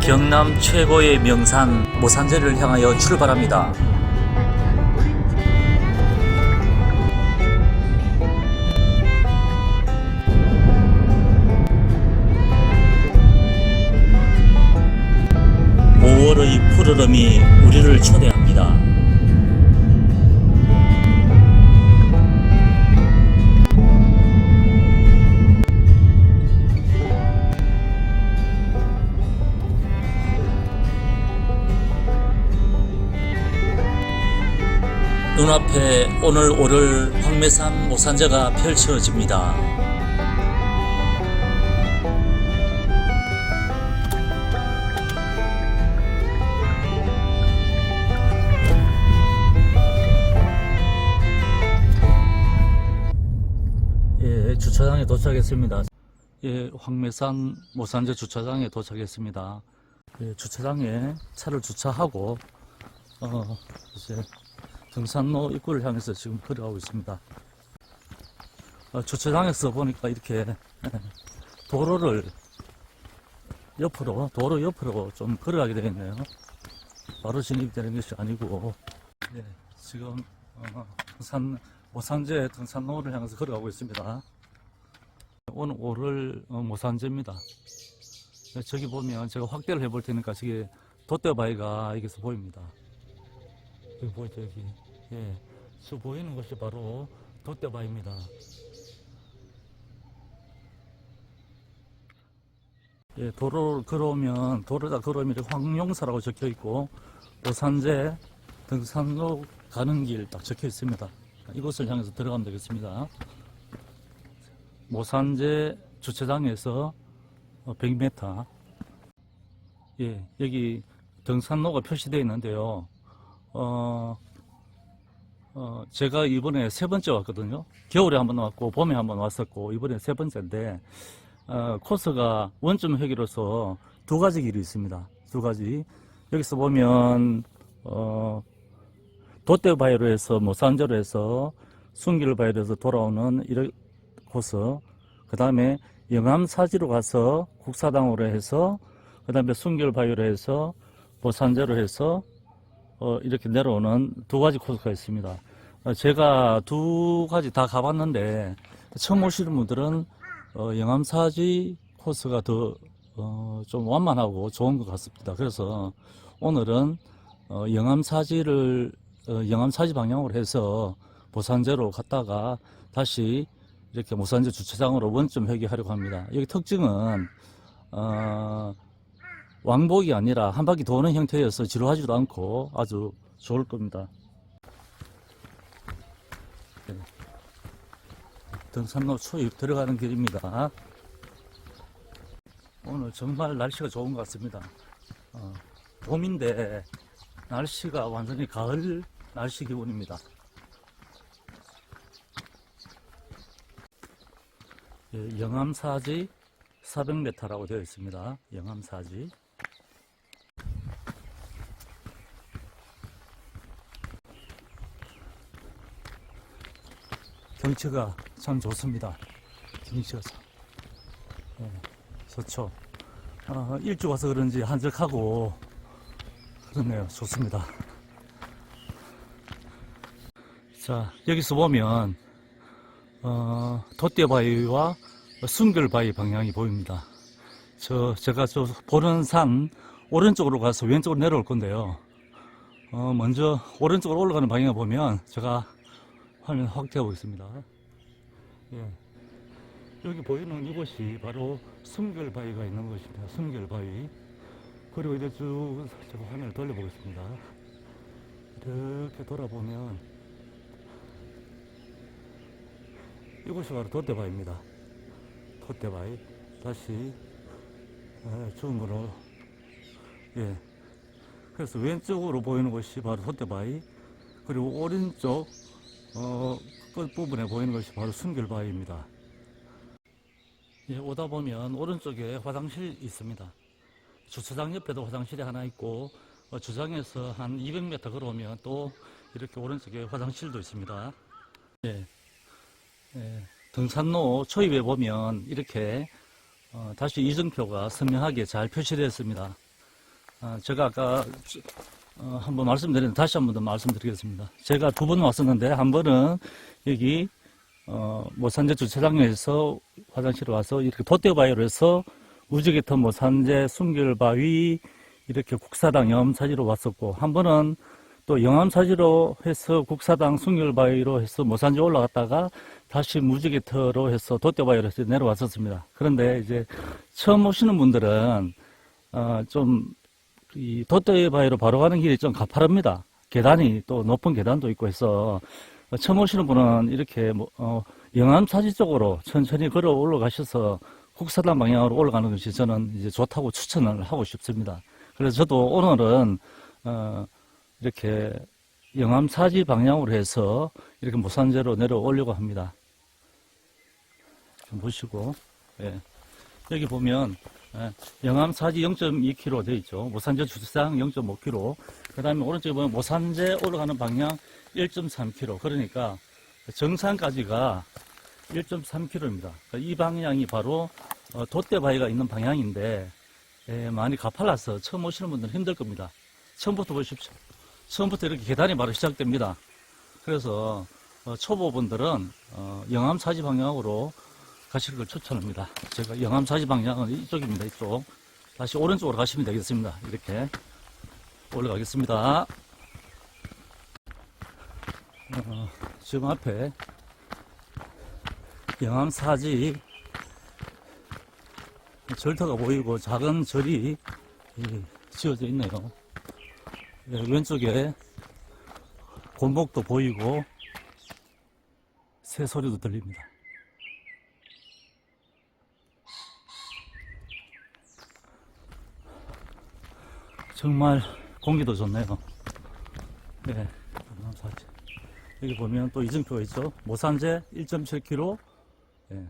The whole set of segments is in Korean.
경남 최고의 명산 모산제를 향하여 출발합니다. 의 푸르름이 우리를 초대합니다. 눈앞에 오늘 오를 황매산 모산제가 펼쳐집니다. 주차장에 도착했습니다. 예, 황매산 모산제 주차장에 도착했습니다. 예, 주차장에 차를 주차하고 이제 등산로 입구를 향해서 지금 걸어가고 있습니다. 주차장에서 보니까 이렇게 도로 옆으로 좀 걸어가게 되겠네요. 바로 진입되는 것이 아니고, 예, 지금 모산제 등산로를 향해서 걸어가고 있습니다. 오늘 오를 모산제입니다. 저기 보면 제가 확대를 해볼 테니까 저기 돛대바위가 여기서 보입니다. 여기 보이죠, 여기. 예, 저 보이는 것이 바로 돛대바위입니다. 예, 도로를 걸어오면 이렇게 황룡사라고 적혀 있고 모산제 등산로 가는 길 딱 적혀 있습니다. 이곳을 향해서 들어가면 되겠습니다. 모산제 주차장에서 100m. 예, 여기 등산로가 표시되어 있는데요. 제가 이번에 세 번째 왔거든요. 겨울에 한번 왔고 봄에 한번 왔었고 이번에 세 번째인데 코스가 원점 회기로서 두 가지 길이 있습니다. 두 가지. 여기서 보면 돛대바위로 해서 모산제로 해서 순길바위로 해서 돌아오는 이런 코스, 그 다음에 영암사지로 가서 국사당으로 해서 그 다음에 순길바위로 해서 모산제로 해서 이렇게 내려오는 두 가지 코스가 있습니다. 제가 두 가지 다 가봤는데 처음 오시는 분들은 영암사지 코스가 더 좀 완만하고 좋은 것 같습니다. 그래서 오늘은 영암사지 방향으로 해서 모산제로 갔다가 다시 이렇게 모산제 주차장으로 원점 회귀하려고 합니다. 여기 특징은 왕복이 아니라 한 바퀴 도는 형태여서 지루하지도 않고 아주 좋을 겁니다. 네. 등산로 초입 들어가는 길입니다. 오늘 정말 날씨가 좋은 것 같습니다. 봄인데 날씨가 완전히 가을 날씨 기분입니다. 예, 영암사지 400m라고 되어 있습니다. 영암사지. 경치가 참 좋습니다. 경치가 참 좋죠. 일찍 와서 그런지 한적하고 그렇네요. 좋습니다. 자, 여기서 보면 돛대바위와 순길바위 방향이 보입니다. 제가 보는 산 오른쪽으로 가서 왼쪽으로 내려올 건데요. 먼저 오른쪽으로 올라가는 방향을 보면 제가 화면 확대해 보겠습니다. 예. 여기 보이는 이곳이 바로 순길바위가 있는 곳입니다. 순길바위. 그리고 이제 쭉 제가 화면을 돌려보겠습니다. 이렇게 돌아보면 이곳이 바로 돛대바위입니다. 돛대바위. 다시 줌으로, 예. 그래서 왼쪽으로 보이는 것이 바로 돛대바위. 그리고 오른쪽 끝부분에 보이는 것이 바로 순길바위입니다. 예, 오다 보면 오른쪽에 화장실 있습니다. 주차장 옆에도 화장실이 하나 있고 주차장에서 한 200m 걸어오면 또 이렇게 오른쪽에 화장실도 있습니다. 예, 등산로 초입에 보면 이렇게 다시 이정표가 선명하게 잘 표시되어 있습니다. 제가 아까 한번 말씀드렸는데 다시 한 번 더 말씀드리겠습니다. 제가 두 번 왔었는데 한 번은 여기 모산제 주차장에서 화장실에 와서 이렇게 돛대바위로 해서 우지개터 모산제 순결바위 이렇게 국사당 영암사지로 왔었고, 한 번은 또 영암사지로 해서 국사당 순결바위로 해서 모산제 올라갔다가 다시 무지개터로 해서 돛대바위로 해서 내려왔었습니다. 그런데 이제 처음 오시는 분들은 좀 이 돛대바위로 바로 가는 길이 좀 가파릅니다. 계단이 또 높은 계단도 있고 해서 처음 오시는 분은 이렇게 영암사지 쪽으로 천천히 걸어 올라가셔서 국사당 방향으로 올라가는 것이 저는 이제 좋다고 추천을 하고 싶습니다. 그래서 저도 오늘은 이렇게 영암사지 방향으로 해서 이렇게 모산제로 내려오려고 합니다. 좀 보시고, 예. 여기 보면 영암사지 0.2km 되어 있죠. 모산제 주차장 0.5km. 그 다음에 오른쪽에 보면 모산제 올라가는 방향 1.3km. 그러니까 정상까지가 1.3km입니다. 이 방향이 바로 돛대바위가 있는 방향인데 많이 가팔라서 처음 오시는 분들은 힘들 겁니다. 처음부터 보십시오. 처음부터 이렇게 계단이 바로 시작됩니다. 그래서 초보분들은 영암사지 방향으로 가시는 걸 추천합니다. 제가 영암사지 방향은 이쪽입니다. 이쪽. 다시 오른쪽으로 가시면 되겠습니다. 이렇게 올라가겠습니다. 지금 앞에 영암사지 절터가 보이고 작은 절이 지어져 있네요. 왼쪽에 곤목도 보이고 새소리도 들립니다. 정말 공기도 좋네요. 네, 영암사지. 여기 보면 또 이정표가 있죠. 모산제 1.7km. 네,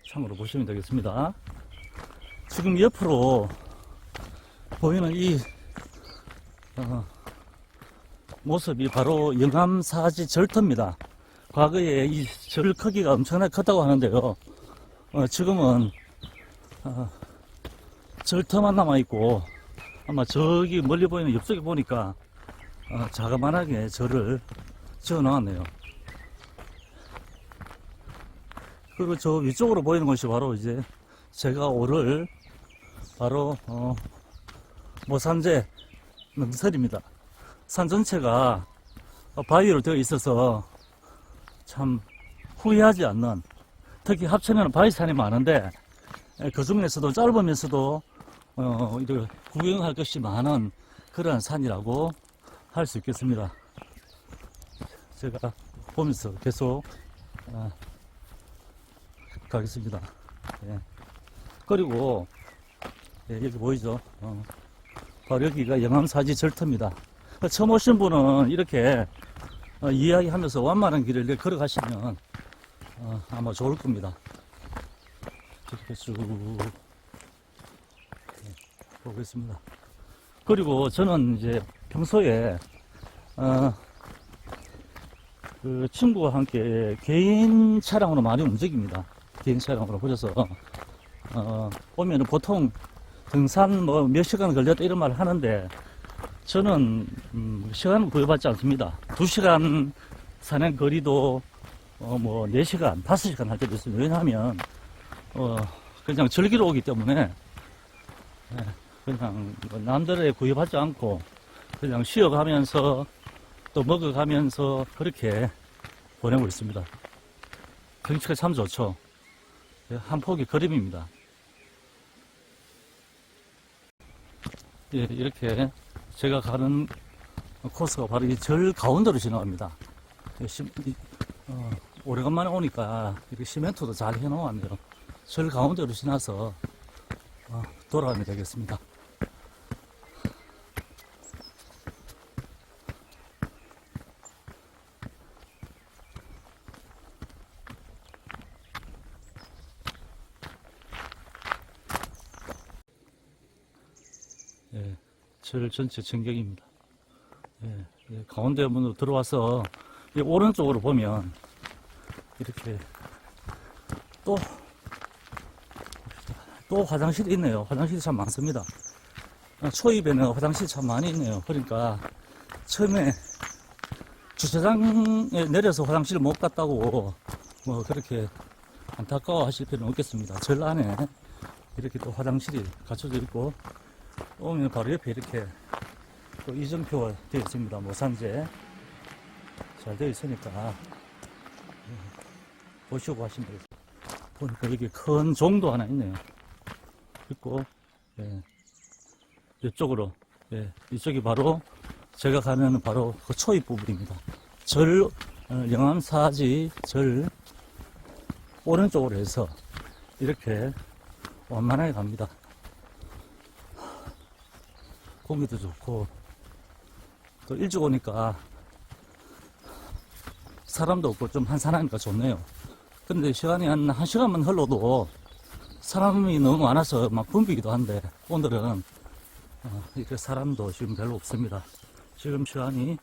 참고로 보시면 되겠습니다. 지금 옆으로 보이는 이 모습이 바로 영암사지 절터입니다. 과거에 이 절 크기가 엄청나게 컸다고 하는데요. 지금은 절터만 남아있고, 아마 저기 멀리 보이는 옆쪽에 보니까 자그만하게 절을 지어 놓았네요. 그리고 저 위쪽으로 보이는 것이 바로 이제 제가 오를 바로 모산제 능선입니다. 산 전체가 바위로 되어 있어서 참 후회하지 않는, 특히 합천에는 바위산이 많은데 그 중에서도 짧으면서도 이렇게 구경할 것이 많은 그러한 산이라고 할 수 있겠습니다. 제가 보면서 계속 가겠습니다. 예. 그리고 여기 보이죠? 바로 여기가 영암사지 절터입니다. 처음 오신 분은 이렇게 이야기하면서 완만한 길을 이렇게 걸어가시면 아마 좋을 겁니다. 이렇게 쭉 보겠습니다. 그리고 저는 이제 평소에 그 친구와 함께 개인 차량으로 많이 움직입니다. 개인 차량으로. 그래서 보면은 보통 등산 뭐 몇 시간 걸렸다 이런 말을 하는데, 저는 시간을 구애받지 않습니다. 2시간 산행 거리도 뭐 4시간, 5시간 할 때도 있습니다. 왜냐하면 그냥 즐기러 오기 때문에 그냥 남들에 구애받지 않고 그냥 쉬어가면서 또 먹어가면서 그렇게 보내고 있습니다. 경치가 참 좋죠. 한 폭의 그림입니다. 예, 이렇게 제가 가는 코스가 바로 이 절 가운데로 지나갑니다. 오래간만에 오니까 이렇게 시멘트도 잘 해놓았네요. 절 가운데로 지나서 돌아가면 되겠습니다. 예, 절 전체 전경입니다. 예, 가운데 문으로 들어와서 오른쪽으로 보면 이렇게 또, 또 화장실이 있네요. 화장실이 참 많습니다. 초입에는 화장실이 참 많이 있네요. 그러니까 처음에 주차장에 내려서 화장실을 못 갔다고 뭐 그렇게 안타까워 하실 필요는 없겠습니다. 절 안에 이렇게 또 화장실이 갖춰져 있고, 오면 바로 옆에 이렇게 또 이정표가 되어 있습니다. 모산재 잘 되어 있으니까 보시고 하시면 되겠습니다. 보니까 여기 큰 종도 하나 있네요. 있고, 예, 이쪽으로, 예, 이쪽이 바로 제가 가면 바로 그 초입 부분입니다. 절, 영암사지 절 오른쪽으로 해서 이렇게 완만하게 갑니다. 공기도 좋고, 또 일찍 오니까 사람도 없고 좀 한산하니까 좋네요. 근데 시간이 한 1시간만 흘러도 사람이 너무 많아서 막 붐비기도 한데, 오늘은 이렇게 사람도 지금 별로 없습니다. 지금 시간이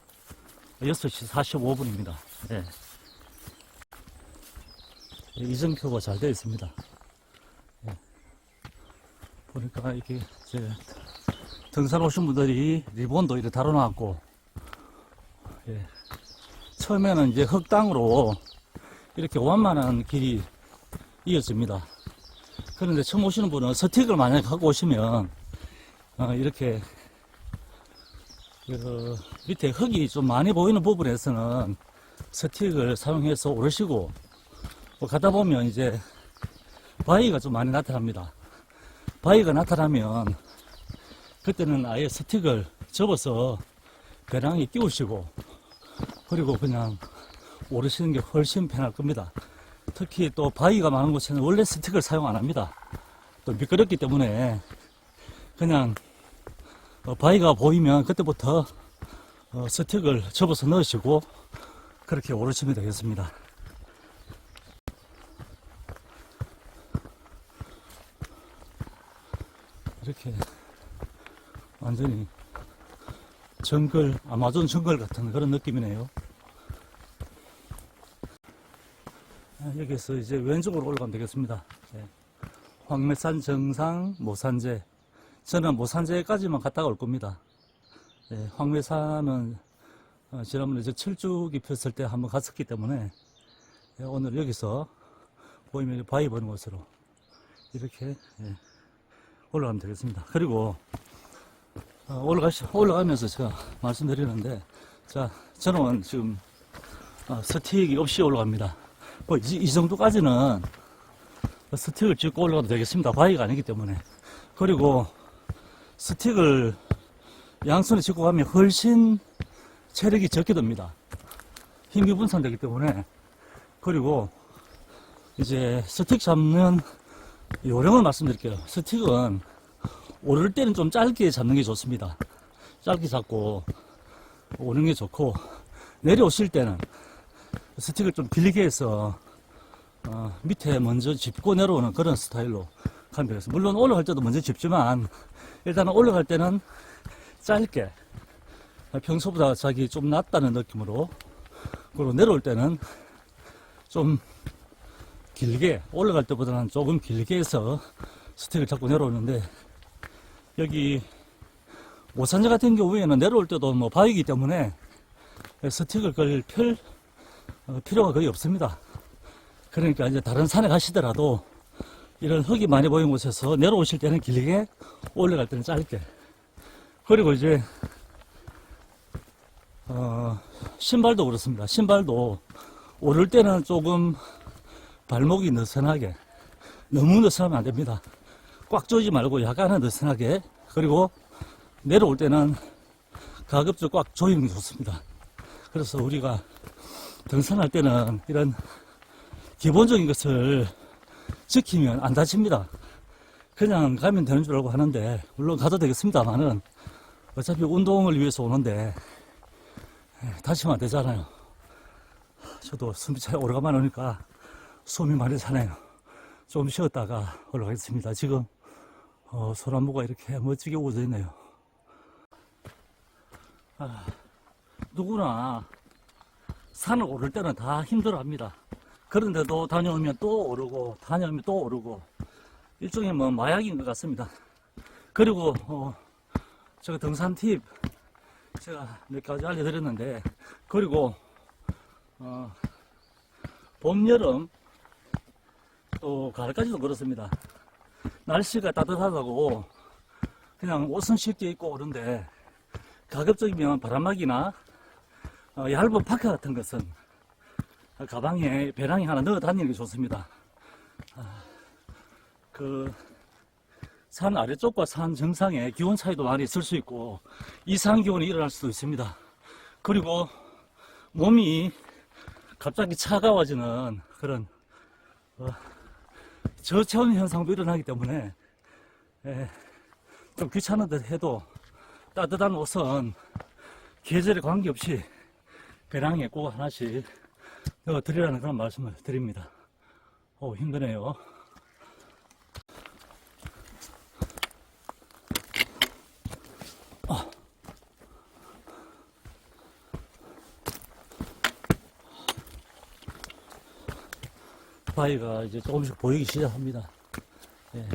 6시 45분입니다. 네. 이정표가 잘 되어 있습니다. 네. 보니까 이게 이제 등산 오신 분들이 리본도 이렇게 달아놨고, 예. 처음에는 이제 흙땅으로 이렇게 완만한 길이 이어집니다. 그런데 처음 오시는 분은 스틱을 만약에 갖고 오시면 이렇게 밑에 흙이 좀 많이 보이는 부분에서는 스틱을 사용해서 오르시고, 가다 보면 이제 바위가 좀 많이 나타납니다. 바위가 나타나면 그때는 아예 스틱을 접어서 배낭에 끼우시고, 그리고 그냥 오르시는 게 훨씬 편할 겁니다. 특히 또 바위가 많은 곳에는 원래 스틱을 사용 안 합니다. 또 미끄럽기 때문에 그냥 바위가 보이면 그때부터 스틱을 접어서 넣으시고 그렇게 오르시면 되겠습니다. 이렇게 완전히 정글, 아마존 정글 같은 그런 느낌이네요. 여기서 이제 왼쪽으로 올라가면 되겠습니다. 네. 황매산 정상 모산재. 저는 모산재까지만 갔다가 올 겁니다. 네, 황매산은 지난번에 저 철쭉이 폈을 때 한번 갔었기 때문에, 네, 오늘 여기서 보이면 바위 보는 곳으로 이렇게, 네, 올라가면 되겠습니다. 그리고 올라가면서 제가 말씀드리는데, 자, 저는 지금 스틱이 없이 올라갑니다. 뭐 이 정도까지는 스틱을 짚고 올라가도 되겠습니다. 바위가 아니기 때문에. 그리고 스틱을 양손에 짚고 가면 훨씬 체력이 적게 듭니다. 힘이 분산되기 때문에. 그리고 이제 스틱 잡는 요령을 말씀드릴게요. 스틱은 오를 때는 좀 짧게 잡는 게 좋습니다. 짧게 잡고 오는 게 좋고, 내려오실 때는 스틱을 좀 길게 해서 밑에 먼저 짚고 내려오는 그런 스타일로 가면 되겠습니다. 물론 올라갈 때도 먼저 짚지만, 일단은 올라갈 때는 짧게, 평소보다 자기 좀 낫다는 느낌으로, 그리고 내려올 때는 좀 길게, 올라갈 때보다는 조금 길게 해서 스틱을 잡고 내려오는데, 여기 모산재 같은 경우에는 내려올 때도 뭐 바위이기 때문에 스틱을 걸 필요가 거의 없습니다. 그러니까 이제 다른 산에 가시더라도 이런 흙이 많이 보이는 곳에서 내려오실 때는 길게, 올라갈 때는 짧게. 그리고 이제 신발도 그렇습니다. 신발도 오를 때는 조금 발목이 느슨하게, 너무 느슨하면 안 됩니다. 꽉 조이지 말고 약간은 느슨하게. 그리고 내려올 때는 가급적 꽉 조이는 게 좋습니다. 그래서 우리가 등산할 때는 이런 기본적인 것을 지키면 안 다칩니다. 그냥 가면 되는 줄 알고 하는데, 물론 가도 되겠습니다만은 어차피 운동을 위해서 오는데 다치면 안 되잖아요. 저도 숨이 잘 오래간만에 오니까 숨이 많이 차네요. 좀 쉬었다가 올라가겠습니다. 지금 소나무가 이렇게 멋지게 우거져 있네요. 누구나 산을 오를 때는 다 힘들어 합니다. 그런데도 다녀오면 또 오르고, 다녀오면 또 오르고, 일종의 뭐 마약인 것 같습니다. 그리고, 제가 등산 팁, 제가 몇 가지 알려드렸는데, 그리고, 봄, 여름, 또 가을까지도 그렇습니다. 날씨가 따뜻하다고 그냥 옷은 쉽게 입고 오는데, 가급적이면 바람막이나 얇은 파카 같은 것은 가방에 배낭에 하나 넣어 다니는 게 좋습니다. 그 산 아래쪽과 산 정상에 기온 차이도 많이 있을 수 있고 이상 기온이 일어날 수도 있습니다. 그리고 몸이 갑자기 차가워지는 그런 저체온 현상도 일어나기 때문에 좀 귀찮은 듯 해도 따뜻한 옷은 계절에 관계없이 배낭에 꼭 하나씩 넣어 드리라는 그런 말씀을 드립니다. 힘드네요. 바위가 이제 조금씩 보이기 시작합니다. 예.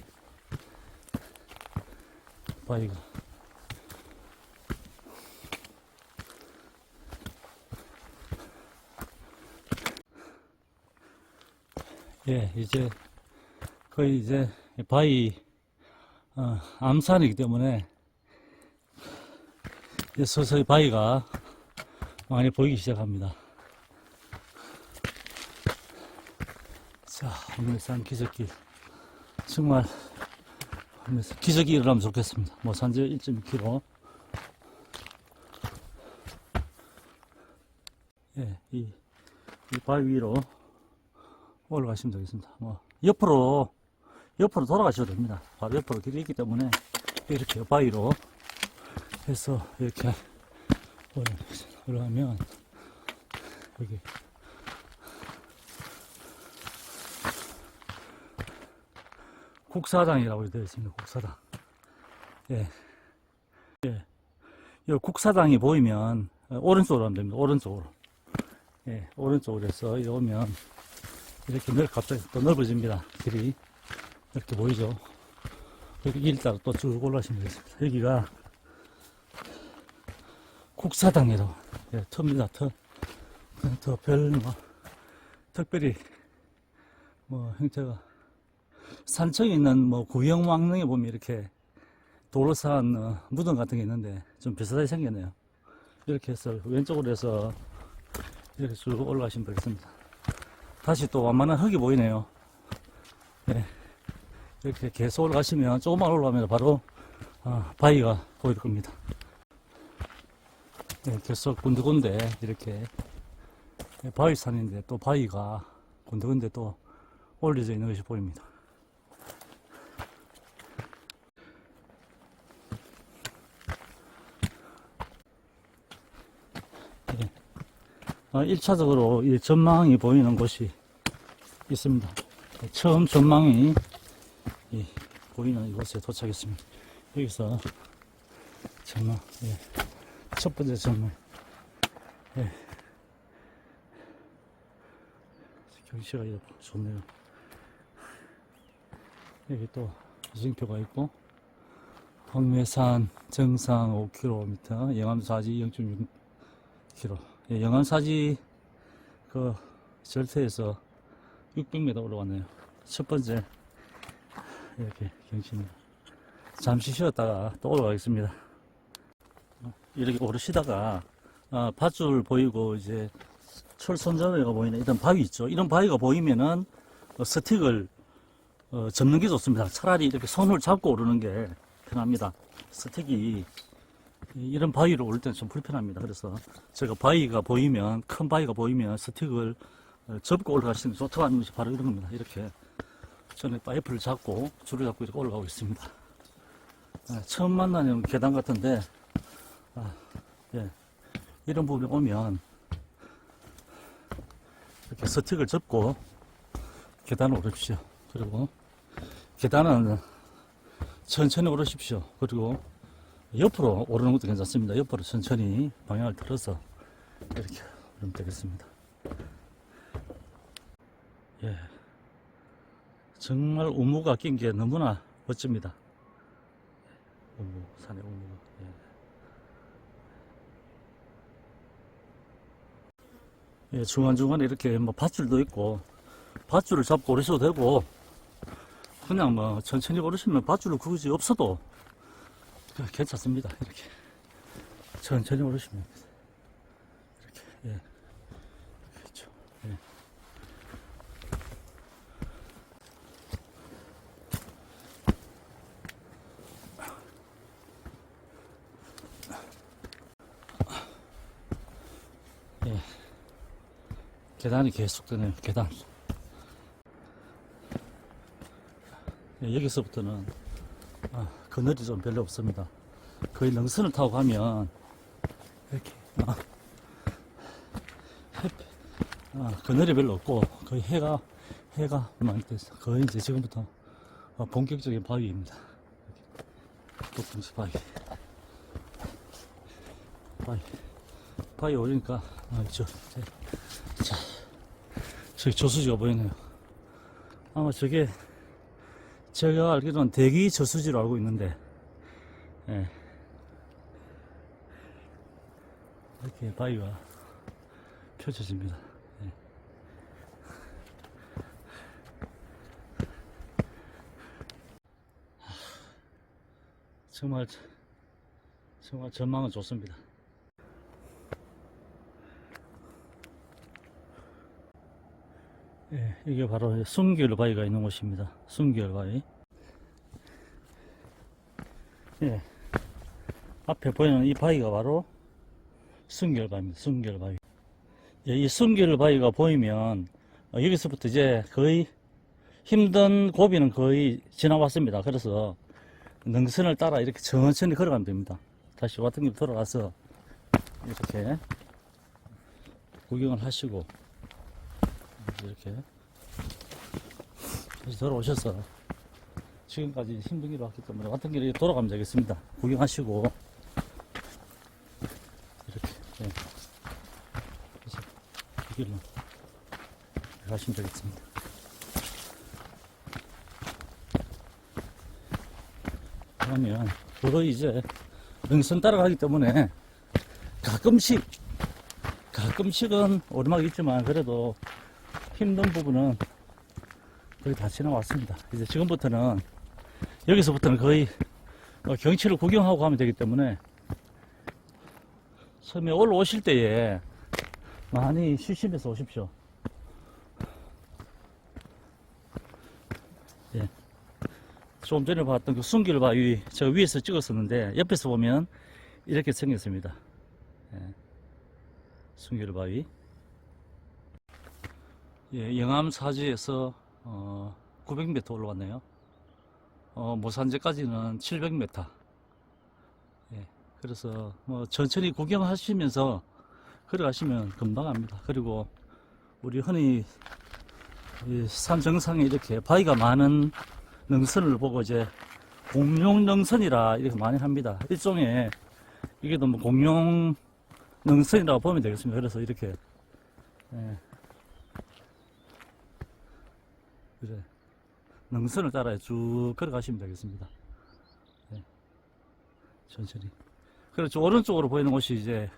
바위가. 예, 이제 거의 이제 바위 암산이기 때문에 이제 서서히 바위가 많이 보이기 시작합니다. 자, 오늘산 기슭길 정말 기적이 일어나면 좋겠습니다. 뭐 산지 1.2km. 예, 이 바위 위로 올라가시면 되겠습니다. 뭐 옆으로 돌아가셔도 됩니다. 바로 옆으로 길이 있기 때문에 이렇게 바위로 해서 이렇게 올라가면 여기 국사당이라고 되어 있습니다. 국사당. 예. 예. 이 국사당이 보이면 오른쪽으로 하면 됩니다. 오른쪽으로. 예. 오른쪽으로 해서 여기 오면 이렇게 갑자기 또 넓어집니다. 길이. 이렇게 보이죠? 여기 길 따라 또 쭉 올라가시면 되겠습니다. 여기가 국사당이라고. 예, 터입니다. 특별히, 형태가 산청에 있는 구형 왕릉에 보면 이렇게 돌로 쌓은 무덤 같은 게 있는데 좀 비슷하게 생겼네요. 이렇게 해서 왼쪽으로 해서 이렇게 쭉 올라가시면 되겠습니다. 다시 또 완만한 흙이 보이네요. 네. 이렇게 계속 올라가시면 조금만 올라가면 바로 바위가 보일 겁니다. 네, 계속 군데군데 이렇게 바위산인데 또 바위가 군데군데 또 올려져 있는 것이 보입니다. 네. 1차적으로 이 전망이 보이는 곳이 있습니다. 처음 전망이 보이는 이곳에 도착했습니다. 여기서 전망, 예. 첫 번째 전망, 예. 경치가 좋네요. 여기 또 지정표가 있고, 황매산 정상 5km, 영암사지 0.6km. 예, 영암사지 그 절대에서 600m 올라왔네요. 첫 번째 이렇게 경치입니다. 잠시 쉬었다가 또 올라가겠습니다. 이렇게 오르시다가 밧줄 보이고 이제 철선자회가 보이는 이런 바위 있죠. 이런 바위가 보이면은 스틱을 접는 게 좋습니다. 차라리 이렇게 손을 잡고 오르는 게 편합니다. 스틱이 이런 바위를 오를 때는 좀 불편합니다. 그래서 제가 바위가 보이면, 큰 바위가 보이면 스틱을 접고 올라가시는 게 좋다고 하는 것이 바로 이런 겁니다. 이렇게 저는 파이프를 잡고 줄을 잡고 이렇게 올라가고 있습니다. 처음 만나는 계단 같은데 예, 이런 부분에 오면 이렇게 스틱을 접고 계단을 오르십시오. 그리고 계단은 천천히 오르십시오. 그리고 옆으로 오르는 것도 괜찮습니다. 옆으로 천천히 방향을 틀어서 이렇게 오르면 되겠습니다. 예. 정말 우무가 낀 게 너무나 멋집니다. 우무, 산의 우무가. 예. 예, 중간중간에 이렇게 뭐 밧줄도 있고, 밧줄을 잡고 오르셔도 되고, 그냥 뭐 천천히 오르시면 밧줄을 굳이 없어도 괜찮습니다. 이렇게. 천천히 오르시면. 이렇게, 예. 그렇죠. 예. 예. 계단이 계속 되네요. 계단. 예, 여기서부터는 그늘이 좀 별로 없습니다. 거의 능선을 타고 가면 이렇게 그늘이 별로 없고 거의 해가 많이 떠서 거의 이제 지금부터 본격적인 바위입니다. 독풍수 바위 오르니까 저기 저수지가 보이네요. 아마 저게 제가 알기로는 대기 저수지로 알고 있는데, 예. 이렇게 바위가 펼쳐집니다. 예. 정말 전망은 좋습니다. 예, 이게 바로 순결 바위가 있는 곳입니다. 순결 바위. 예, 앞에 보이는 이 바위가 바로 순결 바위입니다. 순결 바위. 예, 이 순결 바위가 보이면 여기서부터 이제 거의 힘든 고비는 거의 지나왔습니다. 그래서 능선을 따라 이렇게 천천히 걸어가면 됩니다. 다시 같은 길 돌아가서 이렇게 구경을 하시고 이렇게 다시 돌아오셔서 지금까지 힘든 길을 왔기 때문에 같은 길에 돌아가면 되겠습니다. 구경하시고 이렇게 그래서 이 길로 가시면 되겠습니다. 그러면 거의 이제 능선 따라가기 때문에 가끔씩은 오르막이 있지만 그래도 힘든 부분은 거의 다 지나왔습니다. 이제 지금부터는 여기서부터는 거의 경치를 구경하고 가면 되기 때문에 처음에 올라오실 때에 많이 쉬시면서 오십시오. 예. 좀 전에 봤던 그 순길 바위 제가 위에서 찍었었는데 옆에서 보면 이렇게 생겼습니다. 예. 순길 바위. 예, 영암 사지에서 900m 올라왔네요. 모산제까지는 700m. 예, 그래서 뭐 천천히 구경하시면서 걸어가시면 금방 합니다. 그리고 우리 흔히 이 산 정상에 이렇게 바위가 많은 능선을 보고 이제 공룡 능선이라 이렇게 많이 합니다. 일종의 이게 뭐 공룡 능선이라고 보면 되겠습니다. 그래서 이렇게 예. 그래. 능선을 따라 쭉 걸어가시면 되겠습니다. 네. 천천히. 그리고 오른쪽으로 보이는 곳이 이제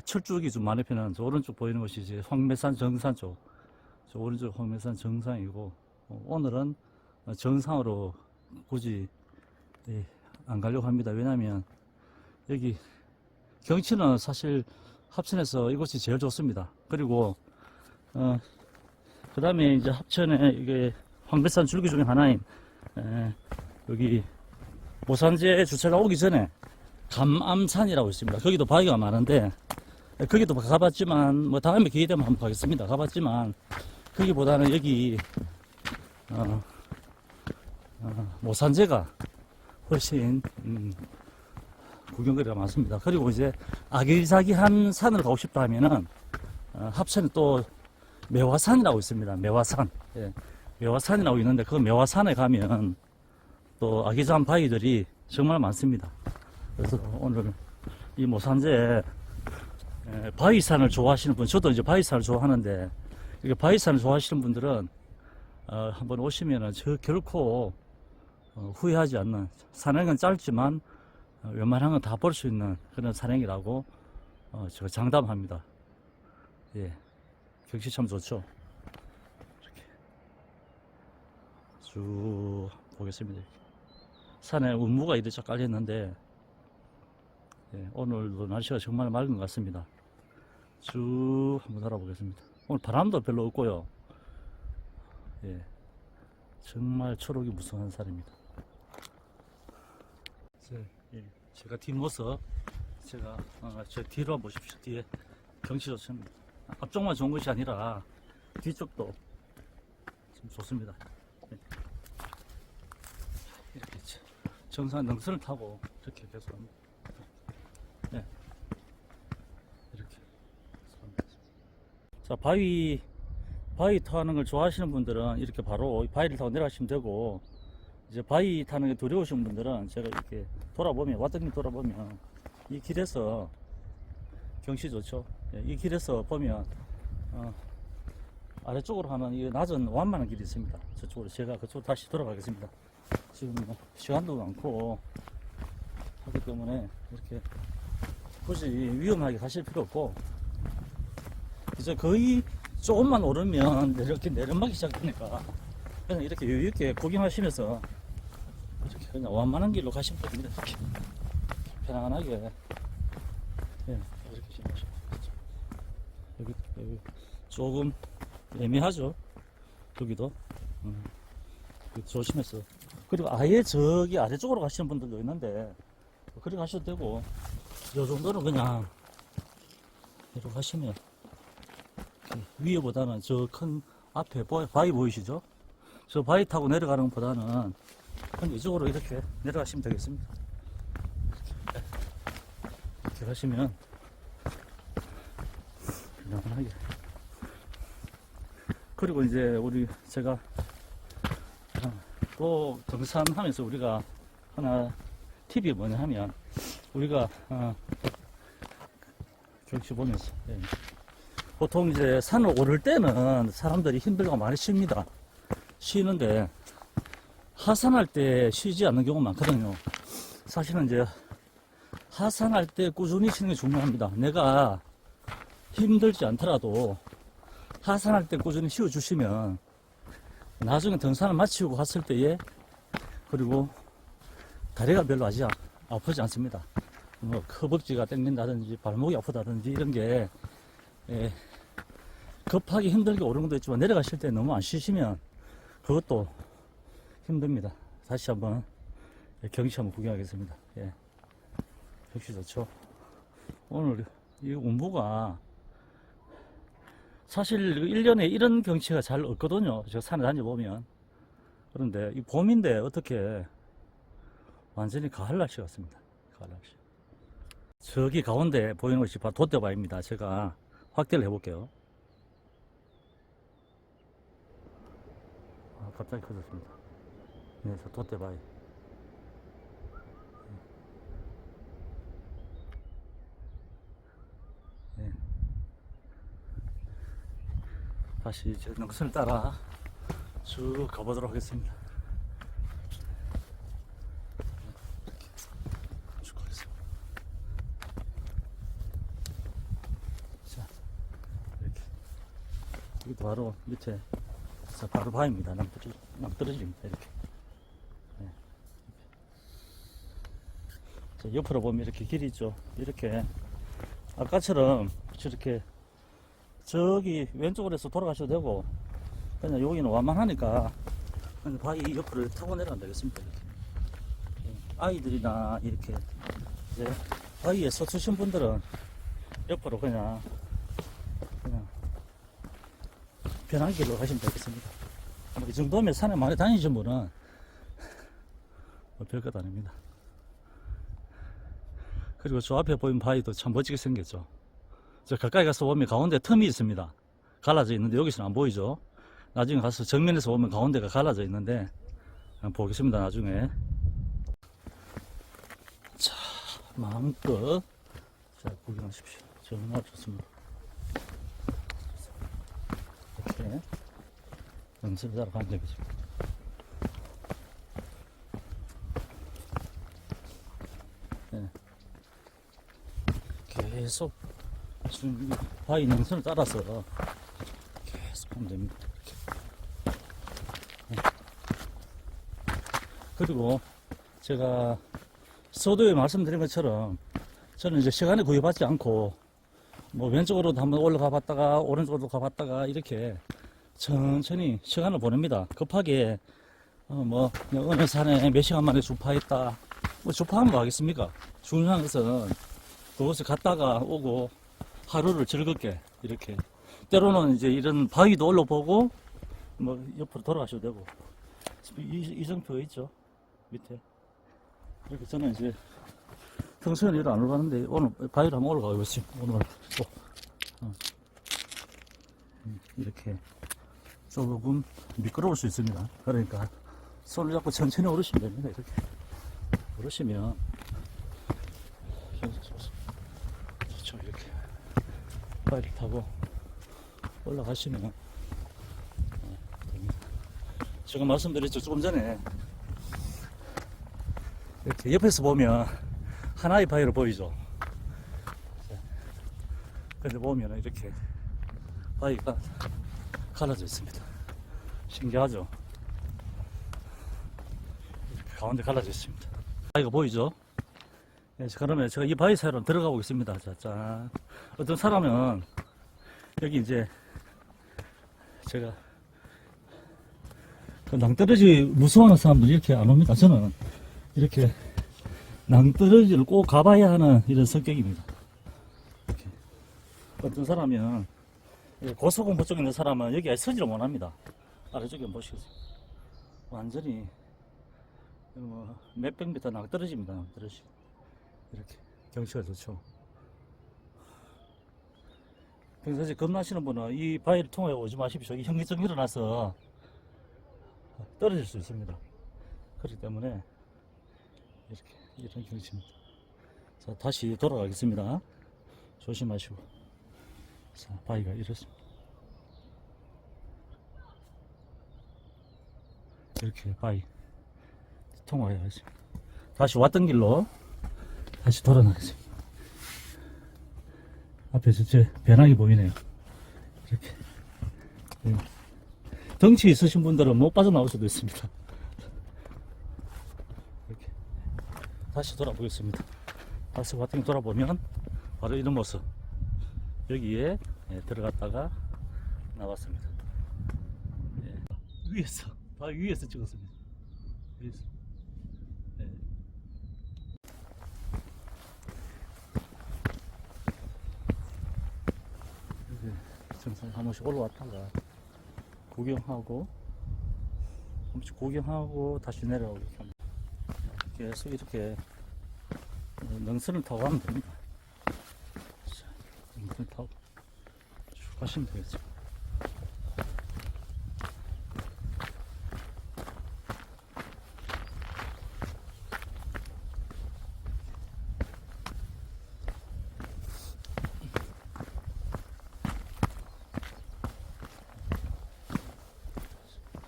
철쭉이 좀 많이 피는 오른쪽 보이는 곳이 이제 황매산 정산 쪽. 저 오른쪽 황매산 정상이고 오늘은 정상으로 굳이 안 가려고 합니다. 왜냐하면 여기 경치는 사실 합천에서 이곳이 제일 좋습니다. 그리고 그 다음에 이제 합천에 이게 황배산 줄기 중에 하나인 여기 모산제 주차장 오기 전에 감암산이라고 있습니다. 거기도 바위가 많은데 거기도 가봤지만 뭐 다음에 기회 되면 한번 가겠습니다. 가봤지만 거기보다는 여기 모산제가 훨씬 구경거리가 많습니다. 그리고 이제 아기자기한 산을 가고 싶다 하면은 합천에 또 매화산이라고 있습니다. 매화산. 예. 매화산이라고 있는데 그 매화산에 가면 또 아기자기한 바위들이 정말 많습니다. 그래서 오늘 이 모산제에 바위산을 좋아하시는 분, 저도 이제 바위산을 좋아하는데 이게 바위산을 좋아하시는 분들은 한번 오시면은 저 결코 후회하지 않는, 산행은 짧지만 웬만한 건 다 볼 수 있는 그런 산행이라고 제가 장담합니다. 예, 경치 참 좋죠. 이렇게 쭉 보겠습니다. 이렇게. 산에 운무가 이렇게 쫙 깔렸는데, 예, 오늘도 날씨가 정말 맑은 것 같습니다. 쭉 한번 알아보겠습니다. 오늘 바람도 별로 없고요. 예, 정말 초록이 무성한 산입니다. 제가 뒷모습, 제가 제 뒤로 한번 보십시오. 뒤에 경치 좋습니다. 앞쪽만 좋은 것이 아니라 뒤쪽도 좀 좋습니다. 예. 이렇게 정상 능선을 타고 이렇게 계속 합니다. 예. 이렇게 자, 바위 타는 걸 좋아하시는 분들은 이렇게 바로 바위를 타고 내려가시면 되고, 이제 바위 타는 게 두려우신 분들은 제가 이렇게 돌아보면, 왔더니 돌아보면 이 길에서 경치 좋죠. 예, 이 길에서 보면 아래쪽으로 하는 이 낮은 완만한 길이 있습니다. 저쪽으로 제가 그쪽으로 다시 돌아가겠습니다. 지금 시간도 많고 하기 때문에 이렇게 굳이 위험하게 가실 필요 없고, 이제 거의 조금만 오르면 이렇게 내려막기 시작하니까 그냥 이렇게 여유있게 구경하시면서 이렇게 그냥 완만한 길로 가시면 됩니다. 이렇게 편안하게, 예, 이렇게 지나시면 여기 조금 애매하죠. 여기도 조심해서. 그리고 아예 저기 아래쪽으로 가시는 분들도 있는데 그렇게 가셔도 되고, 요 정도는 그냥 이렇게 가시면, 위에보다는 저 큰 앞에 바위 보이시죠? 저 바위 타고 내려가는 것보다는 그냥 이쪽으로 이렇게 내려가시면 되겠습니다. 이렇게 가시면 편안하게. 그리고 이제 제가 또 등산하면서 우리가 하나 팁이 뭐냐 하면, 우리가 경치 보면서, 예. 보통 이제 산을 오를 때는 사람들이 힘들고 많이 쉽니다. 쉬는데 하산할 때 쉬지 않는 경우가 많거든요. 사실은 이제 하산할 때 꾸준히 쉬는 게 중요합니다. 내가 힘들지 않더라도 하산할 때 꾸준히 쉬어주시면 나중에 등산을 마치고 갔을 때에, 그리고 다리가 별로 아프지 않습니다. 뭐 허벅지가 땡긴다든지 발목이 아프다든지 이런 게, 예, 급하게 힘들게 오르는 것도 있지만 내려가실 때 너무 안 쉬시면 그것도 힘듭니다. 다시 한번 경치 한번 구경하겠습니다. 예, 경치 좋죠. 오늘 이 운부가 사실 1년에 이런 경치가 잘 없거든요. 저 산에 다녀보면. 그런데 이 봄인데 어떻게 완전히 가을 날씨 같습니다. 가을 날씨. 저기 가운데 보이는 것이 바로 돛대바위입니다. 제가 확대를 해볼게요. 갑자기 커졌습니다. 네, 저 돛대바위. 네. 다시 제 능선을 따라 쭉 가보도록 하겠습니다. 쭉 가겠습니다. 자, 이렇게. 여기도 바로 밑에, 자, 바로 바위입니다. 낭떠러지입니다. 이렇게. 네. 자, 옆으로 보면 이렇게 길이 있죠. 이렇게 아까처럼 저렇게 저기 왼쪽으로 해서 돌아가셔도 되고, 그냥 여기는 완만하니까 그냥 바위 옆으로 타고 내려가면 되겠습니다. 이렇게. 아이들이나 이렇게 이제 바위에 서투신 분들은 옆으로 그냥 편한 길로 가시면 되겠습니다. 뭐 이 정도면 산에 많이 다니신 분은 뭐 별것 아닙니다. 그리고 저 앞에 보이는 바위도 참 멋지게 생겼죠. 저 가까이 가서 보면 가운데 틈이 있습니다. 갈라져 있는데 여기서는 안 보이죠. 나중에 가서 정면에서 보면 가운데가 갈라져 있는데 보겠습니다. 나중에. 자, 마음껏 자 구경하십시오. 정말 좋습니다. 이렇게 이렇게 능선을 따라 가면 되겠죠. 네. 계속 지금 이 바위 능선을 따라서 계속 하면 됩니다. 이렇게. 그리고 제가 서두에 말씀드린 것처럼 저는 이제 시간에 구애받지 않고 뭐 왼쪽으로도 한번 올라가 봤다가 오른쪽으로 가봤다가 이렇게 천천히 시간을 보냅니다. 급하게 뭐 어느 산에 몇 시간 만에 주파했다 뭐 주파하면 뭐 하겠습니까? 중요한 것은 그곳에 갔다가 오고 하루를 즐겁게 이렇게 때로는 이제 이런 바위도 올라보고 뭐 옆으로 돌아가셔도 되고 이정표가 있죠 밑에. 이렇게 저는 이제 평소에는 이를 안 올라가는데 오늘 바위를 한번 올라가 보겠습니다. 오늘 또 이렇게 조금 미끄러울 수 있습니다. 그러니까 손을 잡고 천천히 오르시면 됩니다. 이렇게 오르시면 좋죠. 이렇게 바위를 타고 올라가시면 됩니다. 제가 말씀드렸죠. 조금 전에 이렇게 옆에서 보면 하나의 바위로 보이죠. 근데 보면 이렇게 바위가 갈라져 있습니다. 신기하죠? 가운데 갈라져 있습니다. 바위가 보이죠? 네, 그러면 제가 이 바위 사이로 들어가 보겠습니다. 자, 짠. 어떤 사람은 여기 이제 제가 그 낭떠러지 무서워하는 사람들 이렇게 안 옵니다. 저는 이렇게 낭떠러지를 꼭 가봐야 하는 이런 성격입니다. 이렇게. 어떤 사람은 고소공포 쪽에 있는 사람은 여기 서지를 못합니다. 아래쪽에 보시겠어요. 완전히 뭐 몇백 미터 낭떠러지입니다. 낭떠러지. 이렇게 경치가 좋죠. 평소에 겁나시는 분은 이 바위를 통해 오지 마십시오. 이 현기증이 일어나서 떨어질 수 있습니다. 그렇기 때문에 이렇게 이런 경치입니다. 자, 다시 돌아가겠습니다. 조심하시고. 자, 바위가 이렇습니다. 이렇게 바위 통과해야겠습니다. 다시 왔던 길로 다시 돌아나겠습니다. 앞에서 제 배낭이 보이네요. 이렇게. 네. 덩치 있으신 분들은 못 빠져나올 수도 있습니다. 이렇게. 다시 돌아보겠습니다. 다시 같은 게 돌아보면 바로 이런 모습. 여기에 들어갔다가 나왔습니다. 위에서, 바위 위에서 찍었습니다. 위에서. 정상 한 번씩 올라왔다가 구경하고 한 번씩 구경하고 다시 내려오고 이렇게 합니다. 계속 이렇게 능선을 타고 가면 됩니다. 자, 능선을 타고 쭉 가시면 되겠죠.